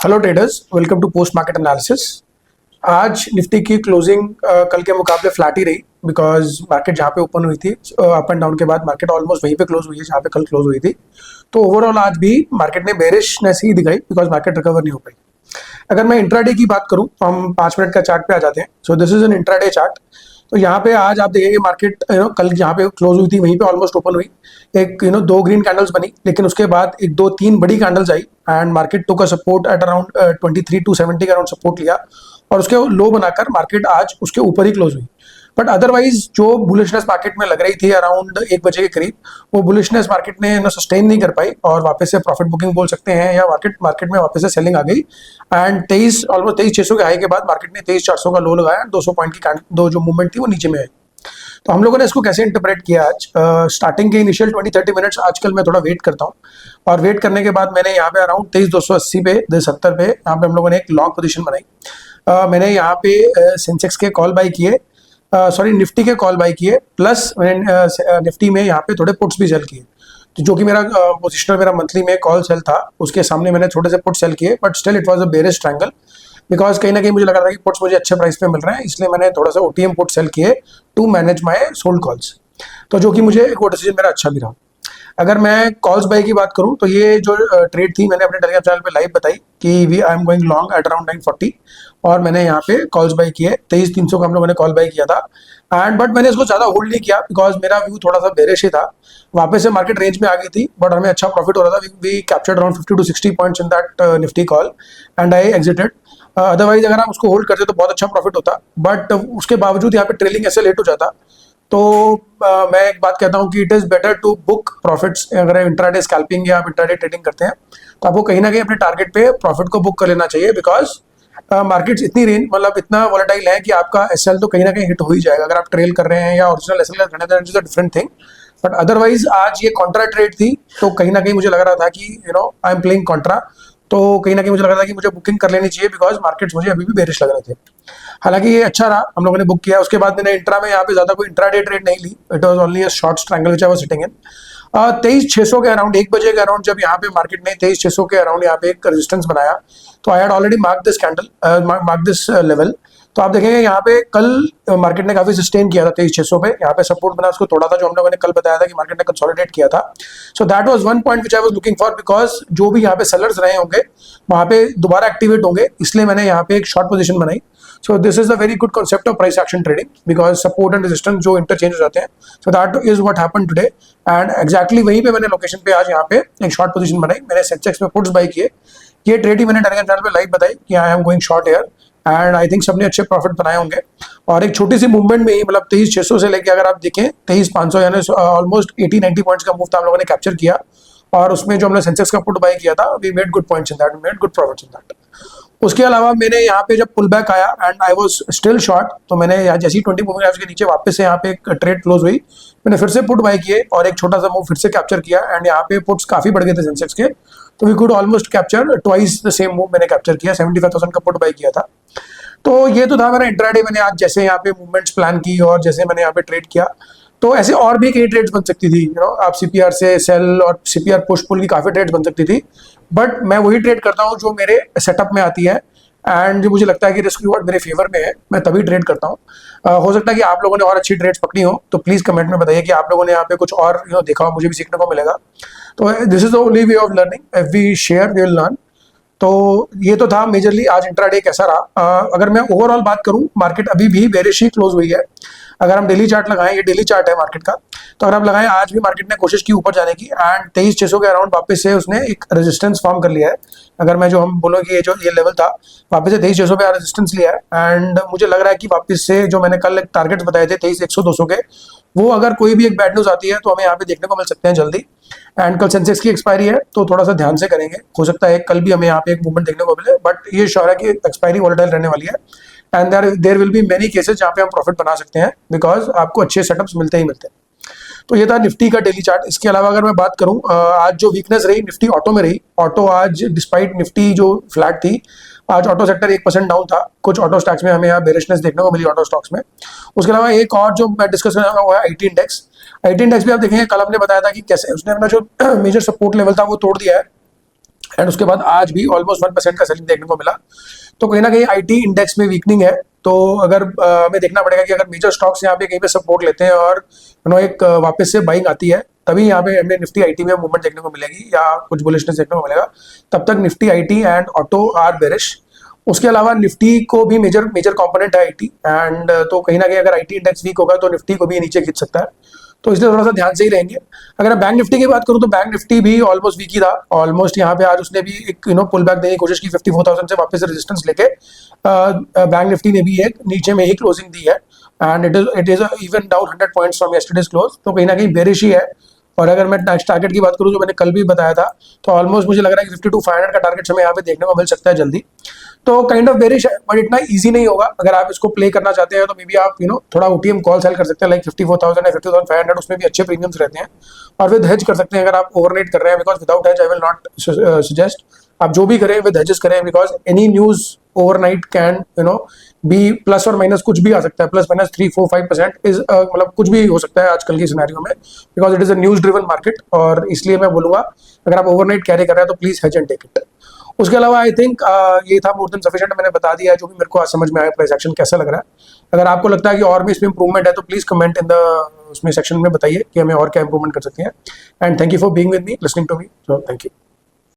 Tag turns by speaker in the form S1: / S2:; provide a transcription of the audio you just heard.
S1: Hello traders, welcome to post market analysis. आज Nifty की closing कल के मुकाबले फ्लैट ही रही बिकॉज मार्केट जहाँ पे ओपन हुई थी अप एंड डाउन के बाद मार्केट ऑलमोस्ट वहीं पे क्लोज हुई है जहाँ पे कल क्लोज हुई थी। तो ओवरऑल आज भी मार्केट ने बेरिशनेस ही दिखाई बिकॉज मार्केट रिकवर नहीं हो पाई। अगर मैं इंट्राडे की बात करूँ तो हम 5 मिनट का चार्ट पे आ जाते हैं। So this is an intraday chart. तो यहाँ पे आज आप देखेंगे मार्केट कल जहाँ पे क्लोज हुई थी वहीं पे ऑलमोस्ट ओपन हुई। एक दो ग्रीन कैंडल्स बनी, लेकिन उसके बाद एक दो तीन बड़ी कैंडल्स आई एंड मार्केट टू का सपोर्ट एट अराउंड 23,270 का अराउंड सपोर्ट लिया और उसके लो बनाकर मार्केट आज उसके ऊपर ही क्लोज हुई। बट अदरवाइज जो बुलिशनेस मार्केट में लग रही थी अराउंड 1 बजे के करीब, वो बुलिशनेस मार्केट ने सस्टेन नहीं कर पाई और वापस से प्रॉफिट बुकिंग बोल सकते हैं या मार्केट में वापस से सेलिंग आ गई। एंड 23,600 के हाई के बाद मार्केट ने 23,400 का लो लगाया, 200 पॉइंट की दो जो मूवमेंट थी वो नीचे में आई। तो हम लोगों ने इसको कैसे इंटरप्रेट किया आज? स्टार्टिंग के इनिशियल 20-30 मिनट्स आजकल मैं थोड़ा वेट करता हूँ और वेट करने के बाद मैंने यहाँ पे अराउंड 23,280 पे 270 पे यहाँ पे हम लोगों ने एक लॉन्ग पोजीशन बनाई। मैंने यहाँ पे सेंसेक्स के कॉल बाई किए, सॉरी निफ्टी के कॉल बाई किए, प्लस मैंने निफ्टी में यहाँ पे थोड़े पुट्स भी सेल किए। तो जो कि मेरा पोजिशनल मेरा मंथली में कॉल सेल था उसके सामने मैंने थोड़े से पुट सेल किए, but still it was a bearish triangle because कहीं ना कहीं मुझे लग रहा था कि पुट्स मुझे अच्छे प्राइस पे मिल रहे हैं, इसलिए मैंने थोड़ा सा ओटीएम पुट सेल किए to manage my sold calls. तो जो कि मुझे वो डिसीजन मेरा अच्छा भी रहा। अगर मैं कॉल्स बाई की बात करूं तो ये जो ट्रेड थी मैंने अपने टेलीग्राम चैनल पे लाइव बताई कि I am going long at around 940 और मैंने यहाँ पे कॉल्स बाई किए। 23,300 का हम लोगों ने कॉल बाई किया था एंड बट मैंने इसको ज़्यादा होल्ड नहीं किया बिकॉज मेरा व्यू थोड़ा सा बेरिश ही था। वापस से मार्केट रेंज में आ गई थी बट हमें अच्छा प्रॉफिट हो रहा था। We captured around 50 to 60 points in that Nifty call and I exited. Otherwise अगर हम उसको होल्ड करते तो बहुत अच्छा प्रॉफिट होता, बट उसके बावजूद यहाँ पे ट्रेलिंग ऐसे लेट हो जाता। तो मैं एक बात कहता हूँ कि it is better to book profits. अगर इंट्राडे स्कैल्पिंग या आप इंट्राडे ट्रेडिंग करते हैं तो आपको कहीं ना कहीं अपने टारगेट पे प्रॉफिट को बुक कर लेना चाहिए बिकॉज मार्केट्स इतनी रेंज मतलब इतना वॉलेटाइल है कि आपका एसएल तो कहीं ना कहीं हिट हो ही जाएगा अगर आप ट्रेल कर रहे हैं या ओरिजिनल एसएल कर रहे हैं, डिफरेंट थिंग। बट अदरवाइज आज ये कॉन्ट्रा ट्रेड थी तो कहीं ना कहीं मुझे लग रहा था कि आई एम प्लेइंग कॉन्ट्रा। तो कहीं ना कहीं मुझे लग रहा था कि मुझे बुकिंग कर लेनी चाहिए बिकॉज मार्केट्स मुझे अभी भी बेरिश लग रहे थे। हालांकि ये अच्छा रहा, हम लोगों ने बुक किया। उसके बाद मैंने इंट्रा में यहाँ पे ज्यादा कोई इंट्राडे ट्रेड नहीं ली। It was only a short triangle which I was sitting in. 23,600 के अराउंड 1 बजे के अराउंड जब यहाँ पे मार्केट ने 23,600 के अराउंड यहाँ पे एक रेजिस्टेंस बनाया तो I had already mark this candle, mark this level. तो आप देखेंगे यहाँ पे कल मार्केट ने काफी सस्टेन किया था 23,600 पे। यहाँ पे सपोर्ट बना उसको तोड़ा था जो हम लोगों ने कल बताया था कि मार्केट ने कंसोलिडेट किया था। So that was one point which I was looking for because जो भी यहाँ पे सेलर्स रहे होंगे वहाँ पे दोबारा एक्टिवेट होंगे, इसलिए मैंने यहाँ पे एक शॉर्ट पोजीशन बनाई। So this is a very good concept of price action trading because support and resistance जो इंटरचेंज हो जाते हैं। So that is what happened today and exactly वहीं पे मैंने लोकेशन पे आज यहाँ पे एक शॉर्ट पोजीशन बनाई। मैंने सेंसेक्स में पुट्स बाई किए। ये ट्रेड ही मैंने टेलीग्राम चैनल पे लाइव बताई कि I am going short air and I think सबने अच्छे प्रॉफिट बनाए होंगे। और एक छोटी सी मूवमेंट में ही मतलब 23,600 से लेके अगर आप देखें 23,500 यानी ऑलमोस्ट 80-90 पॉइंट्स का मूव था हम लोगों ने कैप्चर किया। और उसमें जो हमने सेंसेक्स का पुट बाई किया था we made good points in that, made good profits in that. उसके अलावा मैंने यहाँ पे जब पुल बैक आया and I was still short तो मैंने यहाँ जैसी 20 मूविंग एवरेज के नीचे वापस से यहाँ पे एक ट्रेड क्लोज हुई, मैंने फिर से पुट बाई किए और एक छोटा सा मूव फिर से कैप्चर किया एंड यहाँ पे पुट्स काफी बढ़ गए थे सेंसेक्स के। तो we could almost capture twice the same move मैंने कैप्चर किया। 75,000 का पुट बाई किया था। तो ये तो था मेरा इंट्राडे। मैंने आज जैसे यहाँ पे मूवमेंट्स प्लान की और जैसे मैंने यहाँ पे ट्रेड किया तो ऐसे और भी कई ट्रेड्स बन सकती थी। आप सीपीआर से सेल और सीपीआर पुश पुल की काफी ट्रेड्स बन सकती थी, बट मैं वही ट्रेड करता हूँ जो मेरे सेटअप में आती है एंड जो मुझे लगता है कि रिस्क रिवॉर्ड मेरे फेवर में है, मैं तभी ट्रेड करता हूँ। हो सकता है कि आप लोगों ने और अच्छी ट्रेड्स पकड़ी हो तो प्लीज कमेंट में बताइए कि आप लोगों ने यहाँ पे कुछ और देखा हो, मुझे भी सीखने को मिलेगा। तो this is the only way of learning, if we share we will learn. तो ये तो था मेजरली आज इंट्राडे कैसा रहा। अगर मैं ओवरऑल बात करूं मार्केट अभी भी बेरिश ही क्लोज हुई है। अगर हम डेली चार्ट लगाएं, ये डेली चार्ट है मार्केट का, तो अगर हम लगाएं आज भी मार्केट ने कोशिश की ऊपर जाने की एंड 23,600 के अराउंड वापस से उसने एक रेजिस्टेंस फॉर्म कर लिया है। अगर मैं जो हम बोलो कि ये लेवल था वापस से 23,600 पे रेजिस्टेंस लिया है एंड मुझे लग रहा है कि वापस से जो मैंने कल टारगेट्स बताए थे 23,100 200 के, वो अगर कोई भी एक बैड न्यूज आती है तो हमें यहाँ पे देखने को मिल सकते हैं जल्दी। एंड कल सेंसेक्स की एक्सपायरी है तो थोड़ा सा ध्यान से करेंगे, हो सकता है कल भी हमें यहाँ पे एक मूवमेंट देखने को मिले, बट ये श्योर है कि एक्सपायरी वोलेटाइल रहने वाली है and there will be many cases जहाँ पे हम प्रॉफिट बना सकते हैं बिकॉज आपको अच्छे सेटअप्स मिलते ही मिलते हैं। तो ये था निफ्टी का डेली चार्ट। इसके अलावा अगर मैं बात करूं आज जो वीकनेस रही निफ्टी ऑटो में रही। ऑटो आज डिस्पाइट निफ्टी जो फ्लैट थी आज ऑटो सेक्टर 1% डाउन था। कुछ ऑटो स्टॉक्स में हमें यहाँ बेरिशनेस देखने को मिली ऑटो स्टॉक्स में। उसके अलावा एक और जो मैं डिस्कस करना चाहूंगा वो है आईटी इंडेक्स। आईटी इंडेक्स भी आप देखेंगे कल हमने बताया था कि कैसे उसने अपना जो मेजर सपोर्ट लेवल था वो तोड़ दिया है एंड उसके बाद आज भी ऑलमोस्ट 1% का सेलिंग देखने को मिला। तो कहीं ना कहीं आईटी इंडेक्स में वीकनिंग है। तो अगर हमें देखना पड़ेगा कि अगर मेजर स्टॉक्स यहाँ पे कहीं पे सपोर्ट लेते हैं और एक वापस से बाइंग आती है, तभी यहाँ पे हमें निफ्टी आईटी में मूवमेंट देखने को मिलेगी या कुछ बुलिशनेस देखने को मिलेगा। तब तक Nifty IT and auto are bearish. उसके अलावा निफ्टी को भी मेजर मेजर कंपोनेंट है आईटी, एंड तो कहीं ना कहीं अगर आईटी इंडेक्स वीक होगा तो निफ्टी को भी नीचे खींच सकता है। तो इसलिए थोड़ा सा ध्यान से ही रहेंगे। अगर बैंक निफ्टी की बात करूं तो बैंक निफ्टी भी ऑलमोस्ट वीक ही था। ऑलमोस्ट यहाँ पे आज उसने भी एक पुल बैक देने की कोशिश की 54,000 से वापस रेजिस्टेंस लेके। बैंक निफ्टी ने भी एक नीचे में ही क्लोजिंग दी है, and it is even down 100 points from yesterday's close. तो कहीं ना कहीं बेरिश ही है। और अगर मैं नेक्स्ट टारगेट की बात करूं जो मैंने कल भी बताया था, तो ऑलमोस्ट मुझे लग रहा है कि 52,500 का टारगेट हमें यहाँ पे देखने को मिल सकता है जल्दी। तो काइंड ऑफ बेरिश है, बट इतना इजी नहीं होगा। अगर आप इसको प्ले करना चाहते हैं तो मे बी आप थोड़ा ओटीएम कॉल सेल कर सकते हैं, लाइक 54,000 या 50,500, उसमें भी अच्छे प्रीमियम्स रहते हैं। और विद हेज कर सकते हैं अगर आप ओवरनाइट कर रहे हैं, because without hedge I will not suggest. आप जो भी करें विद हेजेस करें, because any news overnight can be plus और माइनस कुछ भी आ सकता है। प्लस माइनस 3, 4, 5% इज मतलब कुछ भी हो सकता है आजकल की सिनेरियो में, because it is a news driven market. और इसलिए मैं बोलूंगा अगर आप ओवरनाइट कैरी कर रहे हैं तो please hedge and take it. उसके अलावा आई थिंक ये था मोर देन सफिशिएंट। मैंने बता दिया है जो भी मेरे को आज समझ में आया, प्राइस एक्शन कैसा लग रहा है। अगर आपको लगता है कि और भी इसमें इंप्रूवमेंट है तो प्लीज कमेंट इन द उसमें सेक्शन में बताइए कि हमें और क्या इंप्रूवमेंट कर सकते हैं। And thank you for being with me, listening to me. So thank you.